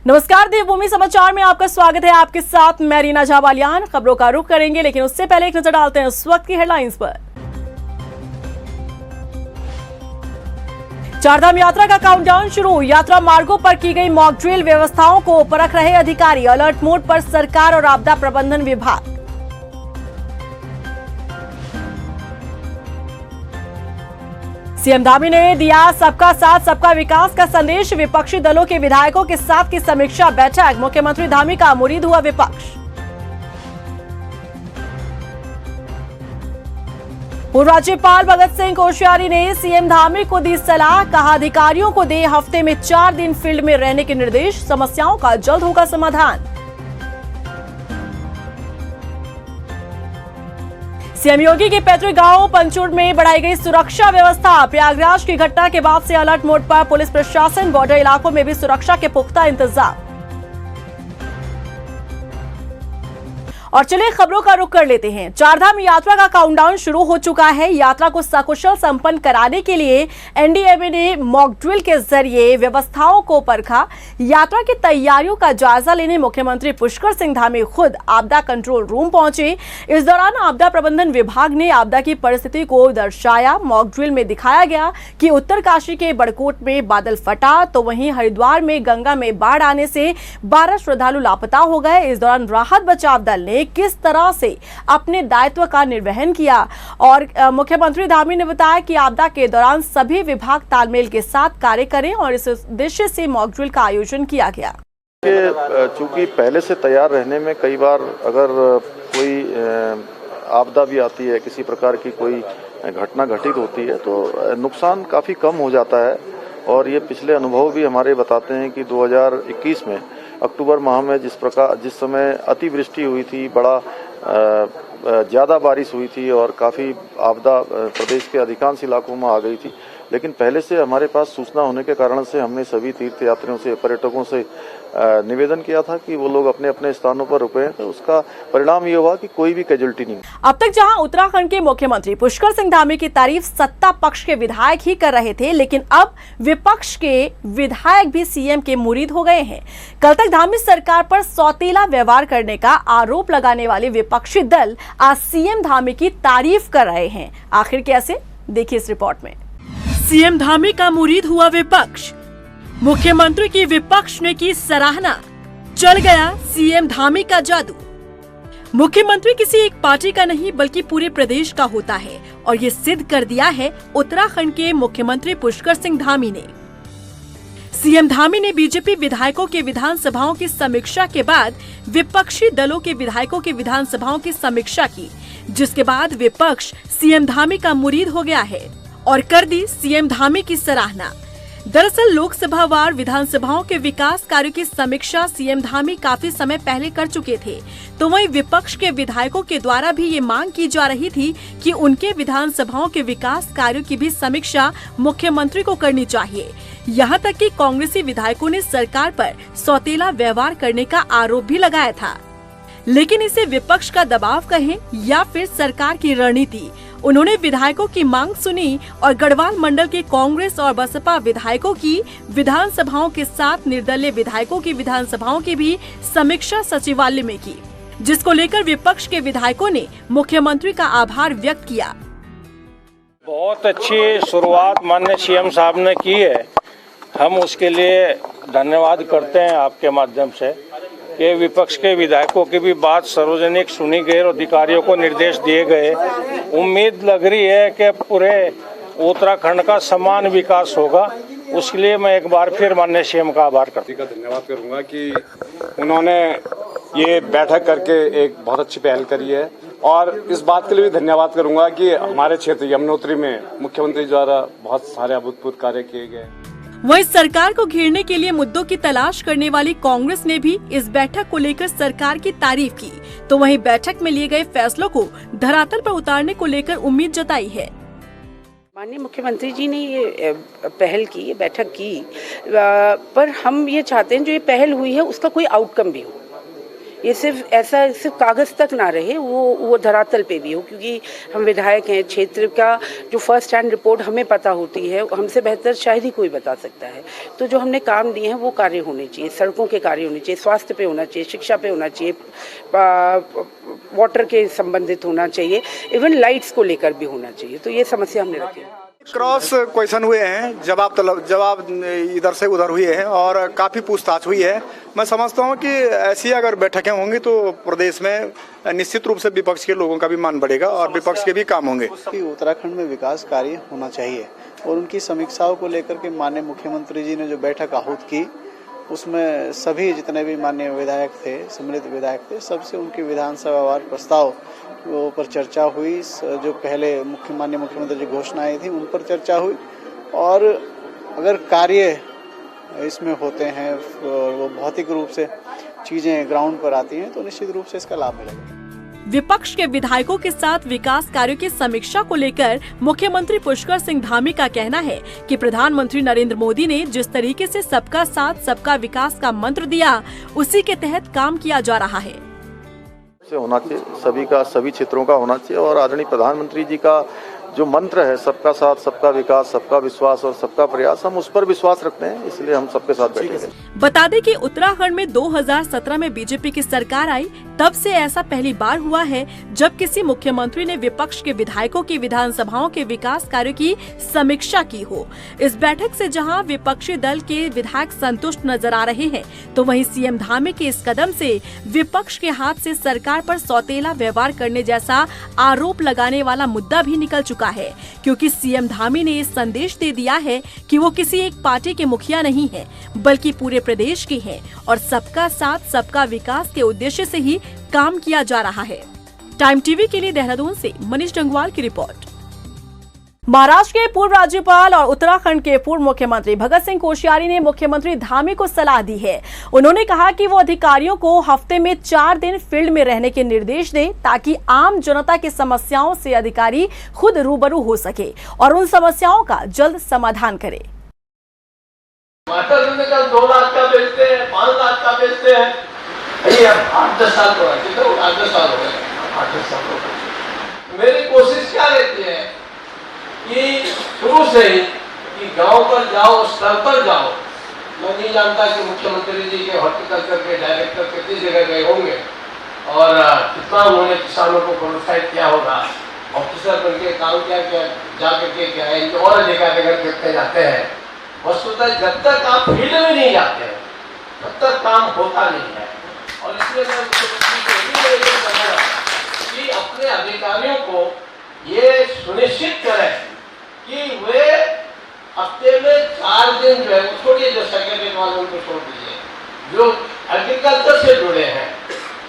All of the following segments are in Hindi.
नमस्कार, देवभूमि समाचार में आपका स्वागत है। आपके साथ मैं रीना झाबालियान। खबरों का रुख करेंगे, लेकिन उससे पहले एक नजर डालते हैं उस वक्त की हेडलाइंस पर। चारधाम यात्रा का काउंटडाउन शुरू। यात्रा मार्गों पर की गई मॉक ड्रिल, व्यवस्थाओं को परख रहे अधिकारी। अलर्ट मोड पर सरकार और आपदा प्रबंधन विभाग। सीएम धामी ने दिया सबका साथ सबका विकास का संदेश। विपक्षी दलों के विधायकों के साथ की समीक्षा बैठक। मुख्यमंत्री धामी का मुरीद हुआ विपक्ष। पूर्व राज्यपाल भगत सिंह कोश्यारी ने सीएम धामी को दी सलाह। कहा, अधिकारियों को दे हफ्ते में 4 दिन फील्ड में रहने के निर्देश। समस्याओं का जल्द होगा समाधान। सीएम योगी के पैतृक गांव पंचुर में बढ़ाई गई सुरक्षा व्यवस्था। प्रयागराज की घटना के बाद से अलर्ट मोड पर पुलिस प्रशासन। बॉर्डर इलाकों में भी सुरक्षा के पुख्ता इंतजाम। और चलिए खबरों का रुख कर लेते हैं। चारधाम यात्रा का काउंटडाउन शुरू हो चुका है। यात्रा को सकुशल संपन्न कराने के लिए एनडीएमए ने मॉक ड्रिल के जरिए व्यवस्थाओं को परखा। यात्रा की तैयारियों का जायजा लेने मुख्यमंत्री पुष्कर सिंह धामी खुद आपदा कंट्रोल रूम पहुंचे। इस दौरान आपदा प्रबंधन विभाग ने आपदा की परिस्थिति को दर्शाया। मॉक ड्रिल में दिखाया गया कि उत्तरकाशी के बड़कोट में बादल फटा, तो वहीं हरिद्वार में गंगा में बाढ़ आने से 12 श्रद्धालु लापता हो गए। इस दौरान राहत बचाव दल ने किस तरह से अपने दायित्व का निर्वहन किया। और मुख्यमंत्री धामी ने बताया कि आपदा के दौरान सभी विभाग तालमेल के साथ कार्य करें और इस उद्देश्य से मॉक ड्रिल का आयोजन किया गया। चूंकि पहले से तैयार रहने में कई बार अगर कोई आपदा भी आती है, किसी प्रकार की कोई घटना घटित होती है, तो नुकसान काफी कम हो जाता है। और ये पिछले अनुभव भी हमारे बताते हैं कि 2021 में अक्टूबर माह में जिस समय अतिवृष्टि हुई थी, बड़ा ज़्यादा बारिश हुई थी और काफ़ी आपदा प्रदेश के अधिकांश इलाकों में आ गई थी, लेकिन पहले से हमारे पास सूचना होने के कारण से हमने सभी तीर्थयात्रियों से, पर्यटकों से निवेदन किया था कि वो लोग अपने अपने स्थानों पर रुके हैं। तो उसका परिणाम ये हुआ कि कोई भी कैजुअल्टी नहीं। अब तक जहां उत्तराखंड के मुख्यमंत्री पुष्कर सिंह धामी की तारीफ सत्ता पक्ष के विधायक ही कर रहे थे, लेकिन अब विपक्ष के विधायक भी सीएम के मुरीद हो गए हैं। कल तक धामी सरकार पर सौतेला व्यवहार करने का आरोप लगाने वाले विपक्षी दल आज सीएम धामी की तारीफ कर रहे हैं। आखिर कैसे, देखिए इस रिपोर्ट में। सीएम धामी का मुरीद हुआ विपक्ष। मुख्यमंत्री की विपक्ष ने की सराहना। चल गया सीएम धामी का जादू। मुख्यमंत्री किसी एक पार्टी का नहीं बल्कि पूरे प्रदेश का होता है, और ये सिद्ध कर दिया है उत्तराखंड के मुख्यमंत्री पुष्कर सिंह धामी ने। सीएम धामी ने बीजेपी विधायकों के विधानसभाओं की समीक्षा के बाद विपक्षी दलों के विधायकों के विधानसभाओं की समीक्षा की, जिसके बाद विपक्ष सीएम धामी का मुरीद हो गया है और कर दी सीएम धामी की सराहना। दरअसल लोकसभा वार विधानसभाओं के विकास कार्यों की समीक्षा सीएम धामी काफी समय पहले कर चुके थे, तो वहीं विपक्ष के विधायकों के द्वारा भी ये मांग की जा रही थी कि उनके विधानसभाओं के विकास कार्यों की भी समीक्षा मुख्यमंत्री को करनी चाहिए। यहाँ तक कि कांग्रेसी विधायकों ने सरकार पर सौतेला व्यवहार करने का आरोप भी लगाया था, लेकिन इसे विपक्ष का दबाव कहें या फिर सरकार की रणनीति, उन्होंने विधायकों की मांग सुनी और गढ़वाल मंडल के कांग्रेस और बसपा विधायकों की विधानसभाओं के साथ निर्दलीय विधायकों की विधानसभाओं की भी समीक्षा सचिवालय में की, जिसको लेकर विपक्ष के विधायकों ने मुख्यमंत्री का आभार व्यक्त किया। बहुत अच्छी शुरुआत माननीय सीएम साहब ने की है, हम उसके लिए धन्यवाद करते हैं आपके माध्यम से कि विपक्ष के विधायकों की भी बात सार्वजनिक सुनी गई और अधिकारियों को निर्देश दिए गए। उम्मीद लग रही है कि पूरे उत्तराखंड का समान विकास होगा। उसके लिए मैं एक बार फिर माननीय सीएम का आभार धन्यवाद करूंगा कि उन्होंने ये बैठक करके एक बहुत अच्छी पहल करी है, और इस बात के लिए भी धन्यवाद करूंगा कि हमारे क्षेत्र यमुनोत्री में मुख्यमंत्री द्वारा बहुत सारे अभूतपूर्व कार्य किए गए। वहीं सरकार को घेरने के लिए मुद्दों की तलाश करने वाली कांग्रेस ने भी इस बैठक को लेकर सरकार की तारीफ की, तो वहीं बैठक में लिए गए फैसलों को धरातल पर उतारने को लेकर उम्मीद जताई है। माननीय मुख्यमंत्री जी ने ये पहल की, ये बैठक की, पर हम ये चाहते हैं जो ये पहल हुई है उसका कोई आउटकम भी हो, ये सिर्फ कागज़ तक ना रहे, वो धरातल पे भी हो, क्योंकि हम विधायक हैं। क्षेत्र का जो फर्स्ट हैंड रिपोर्ट हमें पता होती है, हमसे बेहतर शायद ही कोई बता सकता है। तो जो हमने काम दिए हैं वो कार्य होने चाहिए, सड़कों के कार्य होने चाहिए, स्वास्थ्य पे होना चाहिए, शिक्षा पे होना चाहिए, वाटर के संबंधित होना चाहिए, इवन लाइट्स को लेकर भी होना चाहिए। तो ये समस्या हमने रखी है। क्रॉस क्वेश्चन हुए हैं, जवाब इधर से उधर हुए हैं और काफ़ी पूछताछ हुई है। मैं समझता हूं कि ऐसी अगर बैठकें होंगी तो प्रदेश में निश्चित रूप से विपक्ष के लोगों का भी मान बढ़ेगा और विपक्ष के भी काम होंगे। उत्तराखंड में विकास कार्य होना चाहिए और उनकी समीक्षाओं को लेकर के माननीय मुख्यमंत्री जी ने जो बैठक आहूत की, उसमें सभी जितने भी माननीय विधायक थे, सम्मिलित विधायक थे, सबसे उनके विधानसभावार प्रस्ताव पर चर्चा हुई। जो पहले माननीय मुख्यमंत्री जी घोषणाएं थी उन पर चर्चा हुई और अगर कार्य इसमें होते हैं और वो भौतिक रूप से चीजें ग्राउंड पर आती हैं तो निश्चित रूप से इसका लाभ मिलेगा। विपक्ष के विधायकों के साथ विकास कार्यों की समीक्षा को लेकर मुख्यमंत्री पुष्कर सिंह धामी का कहना है कि प्रधानमंत्री नरेंद्र मोदी ने जिस तरीके से सबका साथ सबका विकास का मंत्र दिया, उसी के तहत काम किया जा रहा है। से होना चाहिए, सभी क्षेत्रों का होना चाहिए और आदरणीय प्रधानमंत्री जी का जो मंत्र है सबका साथ सबका विकास सबका विश्वास और सबका प्रयास, हम उस पर विश्वास रखते हैं, इसलिए हम सबके साथ बैठे हैं। बता दें कि उत्तराखंड में 2017 में बीजेपी की सरकार आई, तब से ऐसा पहली बार हुआ है जब किसी मुख्यमंत्री ने विपक्ष के विधायकों की विधानसभाओं के विकास कार्यों की समीक्षा की हो। इस बैठक से जहां विपक्षी दल के विधायक संतुष्ट नजर आ रहे हैं, तो वहीं सीएम धामी के इस कदम से विपक्ष के हाथ से सरकार पर सौतेला व्यवहार करने जैसा आरोप लगाने वाला मुद्दा भी निकल चुका है, क्योंकि सीएम धामी ने इस संदेश दे दिया है कि वो किसी एक पार्टी के मुखिया नहीं है, बल्कि पूरे प्रदेश के हैं और सबका साथ सबका विकास के उद्देश्य से ही काम किया जा रहा है। टाइम टीवी के लिए देहरादून से मनीष डंगवाल की रिपोर्ट। महाराष्ट्र के पूर्व राज्यपाल और उत्तराखंड के पूर्व मुख्यमंत्री भगत सिंह कोश्यारी ने मुख्यमंत्री धामी को सलाह दी है। उन्होंने कहा कि वो अधिकारियों को हफ्ते में 4 दिन फील्ड में रहने के निर्देश दें, ताकि आम जनता की समस्याओं से अधिकारी खुद रूबरू हो सके और उन समस्याओं का जल्द समाधान करे। टमाटर 2 लाख का बेचते हैं, 5 लाख का बेचते हैं। 8-10 साल हो गए, 8-10 साल हो गए। मेरी कोशिश क्या रहती है कि शुरू से ही कि गांव पर जाओ, स्तर पर जाओ। मैं नहीं जानता कि मुख्यमंत्री जी के हॉर्टिकल्चर के डायरेक्टर कितनी जगह गए होंगे और कितना उन्होंने किसानों को प्रोत्साहित किया होगा। ऑफिसर बन के काम क्या किया, जा करके क्या है, इनके और अधिकारी कितने जाते हैं। वस्तुतः जब तक आप फील्ड में नहीं जाते हैं तब तक काम होता नहीं है। और इसलिए मैं कि अपने अधिकारियों को ये सुनिश्चित करें कि वे हफ्ते में 4 दिन जो है वो छोड़िए, जो सेक्रेटरी वालों को छोड़ दीजिए, जो एग्रीकल्चर से जुड़े हैं,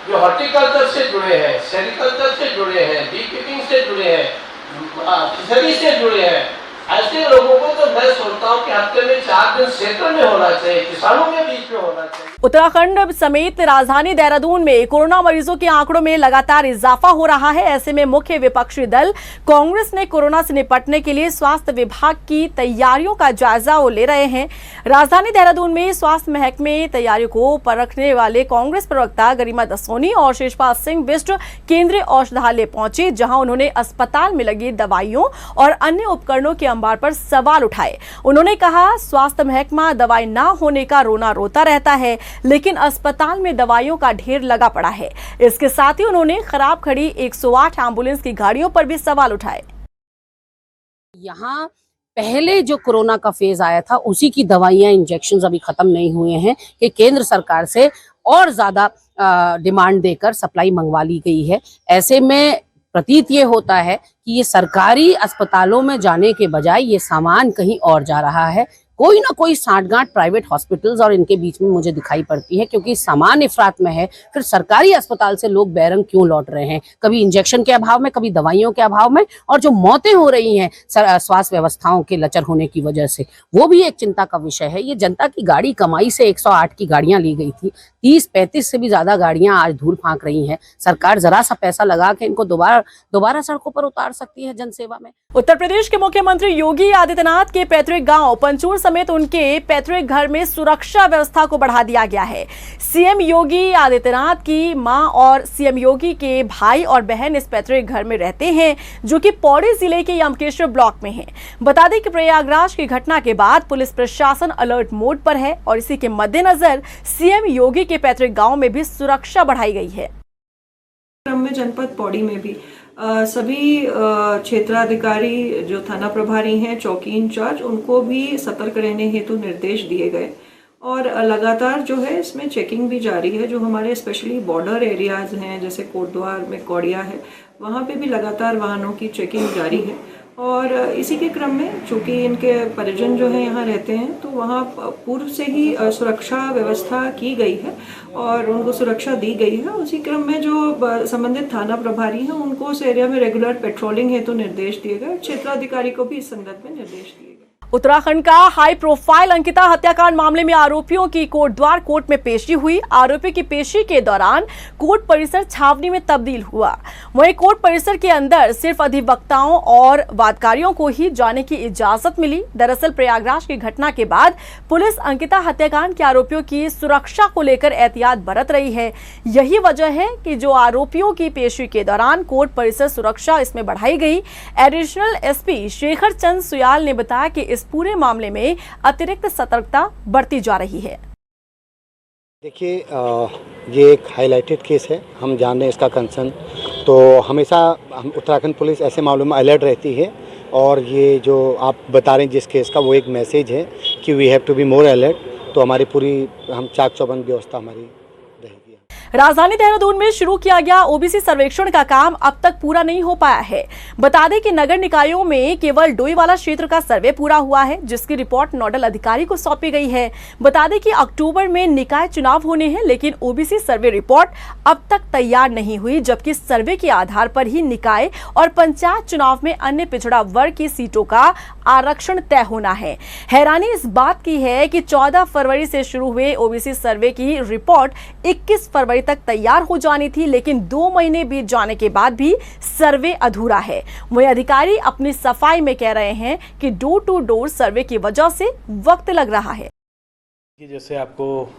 जो हॉर्टिकल्चर से जुड़े हैं, सेरिकल्चर से जुड़े हैं, बी कीपिंग से जुड़े हैं, फिशरी से जुड़े हैं, ऐसे लोगों को तो मैं सोचता हूँ कि हफ्ते में 4 दिन क्षेत्र में होना चाहिए, किसानों के बीच में होना चाहिए। उत्तराखंड समेत राजधानी देहरादून में कोरोना मरीजों के आंकड़ों में लगातार इजाफा हो रहा है। ऐसे में मुख्य विपक्षी दल कांग्रेस ने कोरोना से निपटने के लिए स्वास्थ्य विभाग की तैयारियों का जायजा ले रहे हैं। राजधानी देहरादून में स्वास्थ्य महकमे तैयारियों को परखने वाले कांग्रेस प्रवक्ता गरिमा दसोनी और शिवपाल सिंह बिष्ट केंद्रीय औषधालय पहुंचे, जहां उन्होंने अस्पताल में लगी दवाइयों और अन्य उपकरणों के अंबार पर सवाल उठाए। उन्होंने कहा, स्वास्थ्य महकमा दवाई ना होने का रोना रोता रहता है, लेकिन अस्पताल में दवाइयों का ढेर लगा पड़ा है। इसके साथ ही उन्होंने खराब खड़ी 108 एम्बुलेंस की गाड़ियों पर भी सवाल उठाए। यहाँ पहले जो कोरोना का फेज आया था उसी की दवाइयां, इंजेक्शंस अभी खत्म नहीं हुए हैं कि केंद्र सरकार से और ज्यादा डिमांड देकर सप्लाई मंगवा ली गई है। ऐसे में प्रतीत ये होता है कि ये सरकारी अस्पतालों में जाने के बजाय ये सामान कहीं और जा रहा है। कोई ना कोई सांठगांठ प्राइवेट हॉस्पिटल्स और इनके बीच में मुझे दिखाई पड़ती है, क्योंकि सामान इफरात में है। फिर सरकारी अस्पताल से लोग बेरंग क्यों लौट रहे हैं, कभी इंजेक्शन के अभाव में, कभी दवाइयों के अभाव में, और जो मौतें हो रही हैं स्वास्थ्य व्यवस्थाओं के लचर होने की वजह से, वो भी एक चिंता का विषय है। ये जनता की गाड़ी कमाई से 108 की गाड़ियां ली गई थी, 30-35 से भी ज्यादा गाड़ियां आज धूल फांक रही हैं। सरकार जरा सा पैसा लगा के इनको दोबारा सड़कों पर उतार सकती है जनसेवा में। उत्तर प्रदेश के मुख्यमंत्री योगी आदित्यनाथ के पैतृक गांव पंचूर समेत उनके पैतृक घर में सुरक्षा व्यवस्था को बढ़ा दिया गया है। सीएम योगी आदित्यनाथ की मां और सीएम योगी के भाई और बहन इस पैतृक घर में रहते हैं, जो कि पौड़ी जिले के यमकेश्वर ब्लॉक में है। बता दें कि प्रयागराज की घटना के बाद पुलिस प्रशासन अलर्ट मोड पर है और इसी के मद्देनजर सीएम योगी के पैतृक गांव में भी सुरक्षा बढ़ाई गई है। क्रम में जनपद पौड़ी में भी सभी क्षेत्राधिकारी जो थाना प्रभारी हैं, चौकी इंचार्ज, उनको भी सतर्क रहने हेतु निर्देश दिए गए और लगातार जो है इसमें चेकिंग भी जारी है। जो हमारे स्पेशली बॉर्डर एरियाज हैं, जैसे कोटद्वार में कौड़िया है, वहाँ पे भी लगातार वाहनों की चेकिंग जारी है। और इसी के क्रम में चूँकि इनके परिजन जो है यहाँ रहते हैं, तो वहाँ पूर्व से ही सुरक्षा व्यवस्था की गई है और उनको सुरक्षा दी गई है। उसी क्रम में जो संबंधित थाना प्रभारी हैं, उनको उस एरिया में रेगुलर पेट्रोलिंग हेतु निर्देश दिए गए। क्षेत्राधिकारी को भी इस संदर्भ में निर्देश दिए गए। उत्तराखंड का हाई प्रोफाइल अंकिता हत्याकांड मामले में आरोपियों की कोटद्वार कोर्ट में पेशी हुई। आरोपी की पेशी के दौरान कोर्ट परिसर छावनी में तब्दील हुआ। वहीं कोर्ट परिसर के अंदर सिर्फ अधिवक्ताओं और वादकारियों को ही जाने की इजाजत मिली। दरअसल प्रयागराज की घटना के बाद पुलिस अंकिता हत्याकांड के आरोपियों की सुरक्षा को लेकर एहतियात बरत रही है। यही वजह है कि जो आरोपियों की पेशी के दौरान कोर्ट परिसर सुरक्षा इसमें बढ़ाई गई। एडिशनल एसपी शेखर चंद सुयाल ने बताया कि इस पूरे मामले में अतिरिक्त सतर्कता बरती जा रही है। देखिए, ये एक हाईलाइटेड केस है, हम जान रहे हैं इसका कंसर्न, तो हमेशा हम उत्तराखंड पुलिस ऐसे मामलों में अलर्ट रहती है। और ये जो आप बता रहे हैं जिस केस का, वो एक मैसेज है कि we have to be more alert. तो हमारी पूरी हम चाक चौबंद व्यवस्था हमारी रहेगी। राजधानी देहरादून में शुरू किया गया ओबीसी सर्वेक्षण का काम अब तक पूरा नहीं हो पाया है। बता दें कि नगर निकायों में केवल डोईवाला क्षेत्र का सर्वे पूरा हुआ है, जिसकी रिपोर्ट नोडल अधिकारी को सौंपी गई है। बता दें कि अक्टूबर में निकाय चुनाव होने हैं, लेकिन ओबीसी सर्वे रिपोर्ट अब तक तैयार नहीं हुई, जबकि सर्वे के आधार पर ही निकाय और पंचायत चुनाव में अन्य पिछड़ा वर्ग की सीटों का आरक्षण तय होना है। हैरानी इस बात की है कि 14 फरवरी से शुरू हुए ओबीसी सर्वे की रिपोर्ट 21 फरवरी तक तैयार हो जानी थी, लेकिन 2 महीने बीत जाने के बाद भी सर्वे अधूरा है। वही अधिकारी अपनी सफाई में कह रहे हैं कि डोर टू डोर सर्वे की वजह से वक्त लग रहा है। जैसे आपको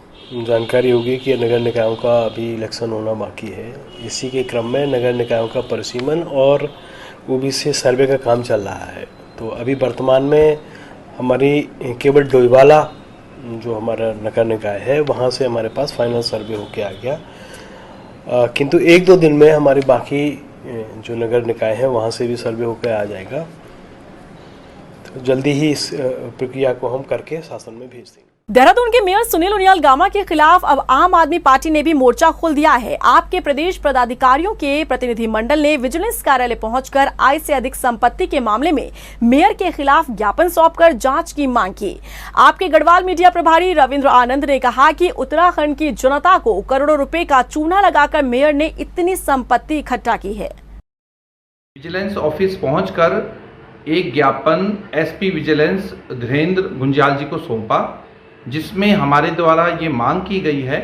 जानकारी होगी कि नगर निकायों का अभी इलेक्शन होना बाकी है। इसी के क्रम में नगर निकायों का परिसीमन और ओबीसी सर्वे का काम चल रहा है। तो अभी वर्तमान में हमारी केवल डोईवाला जो हमारा नगर निकाय है, वहाँ से हमारे पास फाइनल सर्वे होके आ गया। किंतु 1-2 दिन में हमारी बाकी जो नगर निकाय है, वहाँ से भी सर्वे होकर आ जाएगा। तो जल्दी ही इस प्रक्रिया को हम करके शासन में भेज देंगे। देहरादून के मेयर सुनील उनियाल गामा के खिलाफ अब आम आदमी पार्टी ने भी मोर्चा खोल दिया है। आपके प्रदेश पदाधिकारियों के प्रतिनिधि मंडल ने विजिलेंस कार्यालय पहुंचकर आय से अधिक संपत्ति के मामले में मेयर के खिलाफ ज्ञापन सौंपकर जांच की मांग की। आपके गढ़वाल मीडिया प्रभारी रविंद्र आनंद ने कहा कि उत्तराखंड की जनता को करोड़ों रुपए का चूना लगाकर मेयर ने इतनी संपत्ति इकट्ठा की है। विजिलेंस ऑफिस पहुंचकर एक ज्ञापन एसपी विजिलेंस धीरेन्द्र गुंजाल जी को सौंपा, जिसमें हमारे द्वारा ये मांग की गई है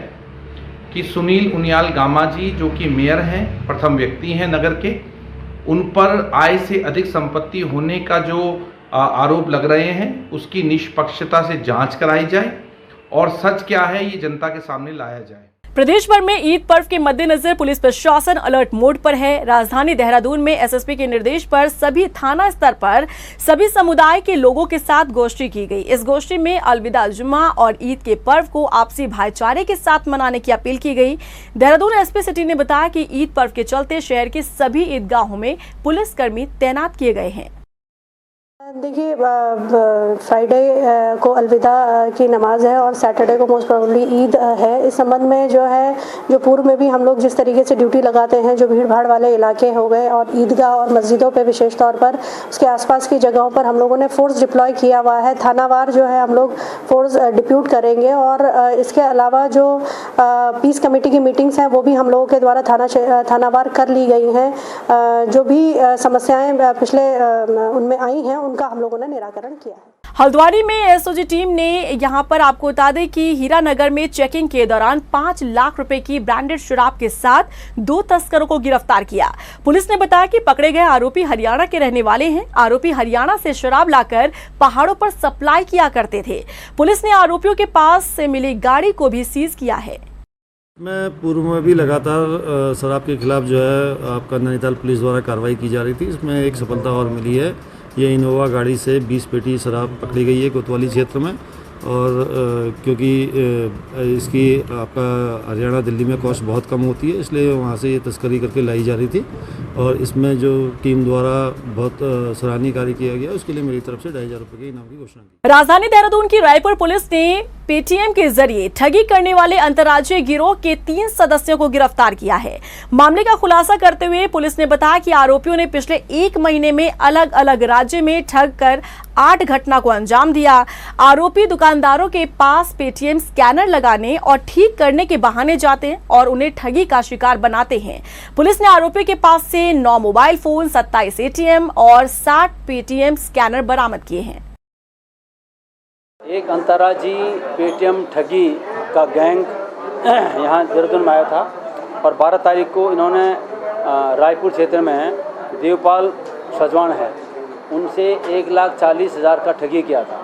कि सुनील उनियाल गामा जी, जो कि मेयर हैं, प्रथम व्यक्ति हैं नगर के, उन पर आय से अधिक संपत्ति होने का जो आरोप लग रहे हैं, उसकी निष्पक्षता से जांच कराई जाए और सच क्या है ये जनता के सामने लाया जाए। प्रदेश भर में ईद पर्व के मद्देनजर पुलिस प्रशासन अलर्ट मोड पर है। राजधानी देहरादून में एसएसपी के निर्देश पर सभी थाना स्तर पर सभी समुदाय के लोगों के साथ गोष्ठी की गई। इस गोष्ठी में अलविदा जुम्मा और ईद के पर्व को आपसी भाईचारे के साथ मनाने की अपील की गई। देहरादून एसपी सिटी ने बताया कि ईद पर्व के चलते शहर के सभी ईदगाहों में पुलिसकर्मी तैनात किए गए हैं। देखिए, फ्राइडे को अलविदा की नमाज है और सैटरडे को मोस्ट प्रोबेबली ईद है। इस संबंध में जो पूर्व में भी हम लोग जिस तरीके से ड्यूटी लगाते हैं, जो भीड़ भाड़ वाले इलाके हो गए और ईदगाह और मस्जिदों पे विशेष तौर पर उसके आसपास की जगहों पर हम लोगों ने फोर्स डिप्लॉय किया हुआ है। थानावार जो है हम लोग फोर्स डिप्यूट करेंगे और इसके अलावा जो पीस कमेटी की मीटिंग्स हैं वो भी हम लोगों के द्वारा थानावार कर ली गई हैं। जो भी समस्याएँ पिछले उनमें आई हैं उनका हम लोगों ने निराकरण किया है। हल्द्वानी में एसओजी टीम ने यहां पर आपको बता दें कि हीरानगर में चेकिंग के दौरान 5 लाख रुपए की ब्रांडेड शराब के साथ 2 तस्करों को गिरफ्तार किया। पुलिस ने बताया कि पकड़े गए आरोपी हरियाणा के रहने वाले हैं। आरोपी हरियाणा से शराब लाकर पहाड़ों पर सप्लाई किया करते थे। पुलिस ने आरोपियों के पास से मिली गाड़ी को भी सीज किया है। मैं पूर्व में भी लगातार शराब के खिलाफ जो है आपका नैनीताल पुलिस द्वारा कार्रवाई की जा रही थी। इसमें एक सफलता और मिली है। ये इनोवा गाड़ी से 20 पेटी शराब पकड़ी गई है कोतवाली क्षेत्र में, और क्योंकि इसकी आपका हरियाणा दिल्ली में कॉस्ट बहुत कम होती है, इसलिए वहाँ से ये तस्करी करके लाई जा रही थी। और इसमें जो टीम द्वारा बहुत सराहनीय कार्य किया गया, उसके लिए मेरी तरफ से 2,500 रुपये के इनाम की घोषणा की। राजधानी देहरादून की रायपुर पुलिस ने पेटीएम के जरिए ठगी करने वाले अंतर्राज्यीय गिरोह के 3 सदस्यों को गिरफ्तार किया है। मामले का खुलासा करते हुए पुलिस ने बताया कि आरोपियों ने पिछले 1 महीने में अलग अलग राज्य में ठग कर 8 घटना को अंजाम दिया। आरोपी दुकानदारों के पास पेटीएम स्कैनर लगाने और ठीक करने के बहाने जाते हैं और उन्हें ठगी का शिकार बनाते हैं। पुलिस ने आरोपी के पास से 9 मोबाइल फोन, 27 एटीएम और 60 पेटीएम स्कैनर बरामद किए हैं। एक अंतर्राज्यीय पेटीएम ठगी का गैंग यहाँ देहरादून में आया था और 12 तारीख को इन्होंने रायपुर क्षेत्र में देवपाल सजवान है, उनसे 1,40,000 का ठगी किया था।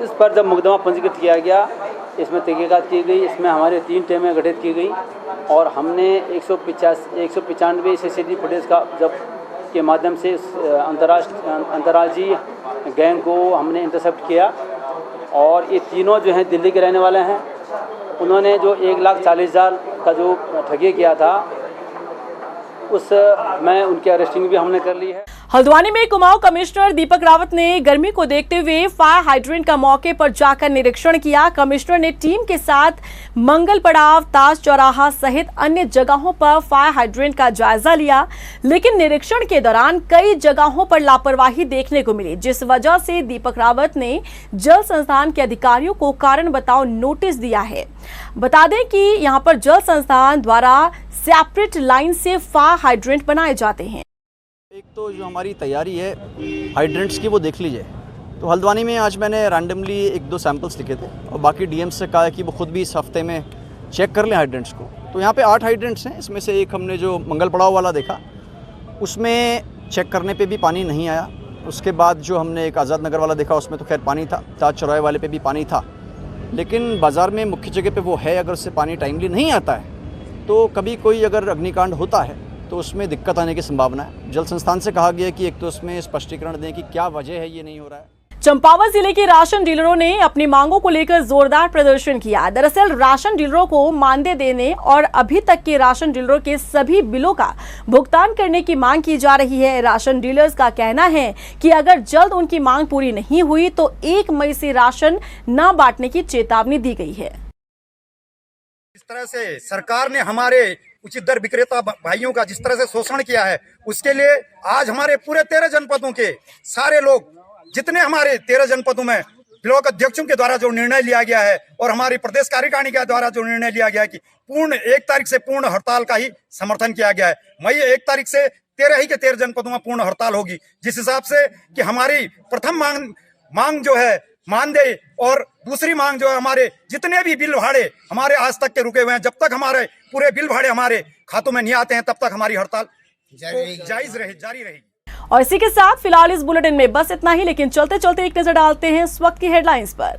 इस पर जब मुकदमा पंजीकृत किया गया, इसमें तहकीकात की गई, इसमें हमारे 3 टीमें गठित की गई और हमने 195 सीसीटीवी फुटेज का जब के माध्यम से अंतर्राज्यीय गैंग को हमने इंटरसेप्ट किया। और ये तीनों जो हैं दिल्ली के रहने वाले हैं। उन्होंने जो 1,40,000 का जो ठगी किया था, उस में उनकी अरेस्टिंग भी हमने कर ली है। हल्द्वानी में कुमाऊं कमिश्नर दीपक रावत ने गर्मी को देखते हुए फायर हाइड्रेंट का मौके पर जाकर निरीक्षण किया। कमिश्नर ने टीम के साथ मंगल पड़ाव, ताज चौराहा सहित अन्य जगहों पर फायर हाइड्रेंट का जायजा लिया, लेकिन निरीक्षण के दौरान कई जगहों पर लापरवाही देखने को मिली, जिस वजह से दीपक रावत ने जल संस्थान के अधिकारियों को कारण बताओ नोटिस दिया है। बता दें कि यहां पर जल संस्थान द्वारा सेपरेट लाइन से फायर हाइड्रेंट बनाए जाते हैं। एक तो जो हमारी तैयारी है हाइड्रेंट्स की, वो देख लीजिए। तो हल्द्वानी में आज मैंने रैंडमली 1-2 सैंपल्स लिखे थे और बाकी डीएम से कहा है कि वो खुद भी इस हफ्ते में चेक कर लें हाइड्रेंट्स को। तो यहाँ पे 8 हाइड्रेंट्स हैं, इसमें से एक हमने जो मंगल पड़ाव वाला देखा, उसमें चेक करने पे भी पानी नहीं आया। उसके बाद जो हमने एक आज़ाद नगर वाला देखा, उसमें तो खैर पानी था। ताज चौराहे वाले पे भी पानी था, लेकिन बाज़ार में मुख्य जगह पे वो है, अगर उससे पानी टाइमली नहीं आता है तो कभी कोई अगर अग्निकांड होता है तो उसमें दिक्कत आने की संभावना है। जल संस्थान से कहा गया कि एक तो उसमें स्पष्टीकरण दें कि क्या वजह है ये नहीं हो रहा है। चंपावत जिले के राशन डीलरों ने अपनी मांगों को लेकर जोरदार प्रदर्शन किया। दरअसल राशन डीलरों को मानदेय देने और अभी तक के राशन डीलरों के सभी बिलों का भुगतान करने की मांग की जा रही है। राशन डीलर्स का कहना है कि अगर जल्द उनकी मांग पूरी नहीं हुई तो 1 मई से राशन न बांटने की चेतावनी दी गई है। इस तरह से सरकार ने हमारे उचित दर विक्रेता भाइयों का जिस तरह से शोषण किया है, उसके लिए आज हमारे पूरे 13 जनपदों के सारे लोग, जितने हमारे 13 जनपदों में ब्लॉक अध्यक्षों के द्वारा जो निर्णय लिया गया है और हमारी प्रदेश कार्यकारिणी के द्वारा जो निर्णय लिया गया है कि पूर्ण 1 तारीख से पूर्ण हड़ताल का ही समर्थन किया गया है। मई 1 तारीख से 13 ही के 13 जनपदों में पूर्ण हड़ताल होगी, जिस हिसाब से कि हमारी प्रथम मांग जो है मानदेय और दूसरी मांग जो है हमारे जितने भी बिल भाड़े हमारे आज तक के रुके हुए हैं, जब तक हमारे पूरे बिल भाड़े हमारे खातों में नहीं आते हैं तब तक हमारी हड़ताल जारी रहेगी। और इसी के साथ फिलहाल इस बुलेटिन में बस इतना ही, लेकिन चलते चलते एक नजर डालते हैं इस वक्त की हेडलाइंस पर।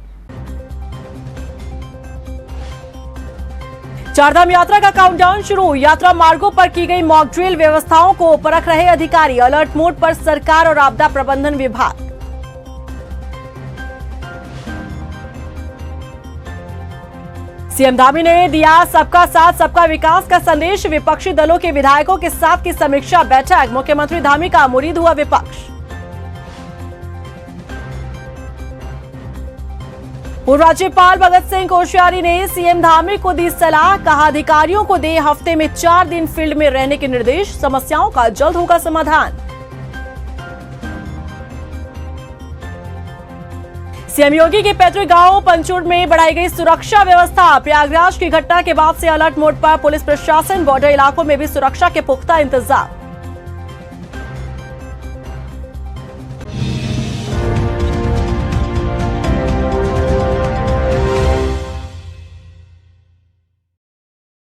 चारधाम यात्रा का काउंटडाउन शुरू। यात्रा मार्गों पर की गई मॉक ड्रिल, व्यवस्थाओं को परख रहे अधिकारी। अलर्ट मोड पर सरकार और आपदा प्रबंधन विभाग। सीएम धामी ने दिया सबका साथ सबका विकास का संदेश। विपक्षी दलों के विधायकों के साथ की समीक्षा बैठक। मुख्यमंत्री धामी का मुरीद हुआ विपक्ष। पूर्व राज्यपाल भगत सिंह कोश्यारी ने सीएम धामी को दी सलाह। कहा अधिकारियों को दे हफ्ते में 4 दिन फील्ड में रहने के निर्देश। समस्याओं का जल्द होगा समाधान। सीएम योगी के पैतृक गांव पंचूर में बढ़ाई गई सुरक्षा व्यवस्था। प्रयागराज की घटना के बाद से अलर्ट मोड पर पुलिस प्रशासन। बॉर्डर इलाकों में भी सुरक्षा के पुख्ता इंतजाम।